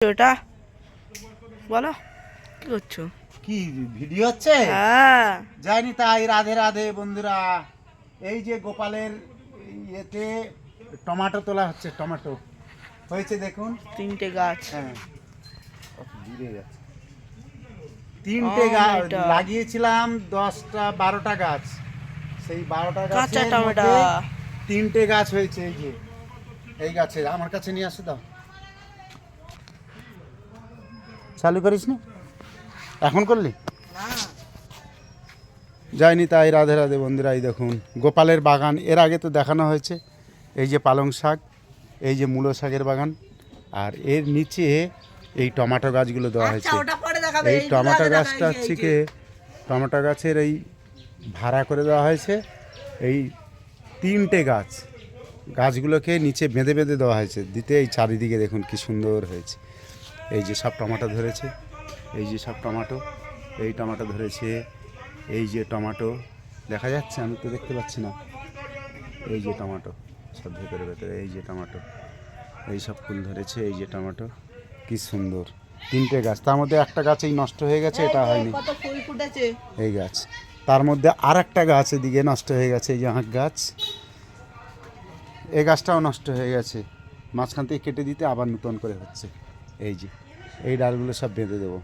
ওটা বলো কি করছো? কি ভিডিও হচ্ছে? হ্যাঁ যাইনি তাই। রাধে রাধে বন্ধুরা, এই যে গোপালের ইয়েতে টমেটো তোলা হচ্ছে। টমেটো হয়েছে দেখুন, 3টে গাছ। হ্যাঁ দূরে যাচ্ছে। 3টে গাছ এটা লাগিয়েছিলাম, 10টা 12টা গাছ। সেই 12টা কাঁচা গাছের টমেটো। মধ্যে 3টে গাছ হয়েছে। এই যে এই গাছে আমার কাছে নিয়ে আসো, দাও। চালু করিস না এখন করলি? যায়নি তাই। রাধে রাধে বন্ধুরা, এই দেখুন গোপালের বাগান। এর আগে তো দেখানো হয়েছে। এই যে পালং শাক, এই যে মূলো শাকের বাগান, আর এর নিচে এই টমেটো গাছগুলো দেওয়া হয়েছে। এই টমেটো গাছটা হচ্ছে কি, টমেটো গাছের এই ভাড়া করে দেওয়া হয়েছে। এই 3টে গাছ, গাছগুলোকে নিচে বেঁধে বেঁধে দেওয়া হয়েছে দিতে। এই চারিদিকে দেখুন কি সুন্দর হয়েছে। এই যে সব টমেটো ধরেছে, এই যে সব টমেটো, এই টমেটো ধরেছে, এই যে টমেটো দেখা যাচ্ছে, আমি তো দেখতে পাচ্ছি না। এই যে টমেটো সব ভেতরে ভেতরে, এই যে টমেটো, এই সব ফুল ধরেছে। এই যে টমেটো কি সুন্দর। 3টে গাছ, তার মধ্যে একটা গাছ এই নষ্ট হয়ে গেছে, এটা হয়নি। কত ফুল ফুটেছে এই গাছ, তার মধ্যে আর একটা গাছ এদিকে নষ্ট হয়ে গেছে। এই যে আখ গাছ, এই গাছটাও নষ্ট হয়ে গেছে। মাঝখান থেকে কেটে দিতে আবার নতুন করে হচ্ছে। এই যে এই ডালগুলো সব বেঁধে দেবো।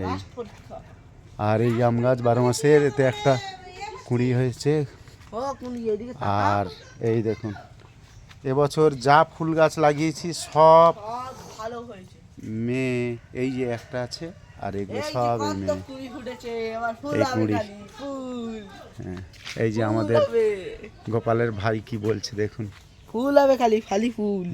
এই আর এই আম গাছ 12 মাসের, এতে একটা কুঁড়ি হয়েছে। আর এই দেখুন এবছর যা ফুল গাছ লাগিয়েছি সব ভালো হয়েছে। মেয়ে। এই যে একটা আছে, আর এগুলো সব এই মেয়ে। এই কুঁড়ি, হ্যাঁ। এই যে আমাদের গোপালের ভাই কি বলছে দেখুন। ফুল হবে খালি খালি ফুল।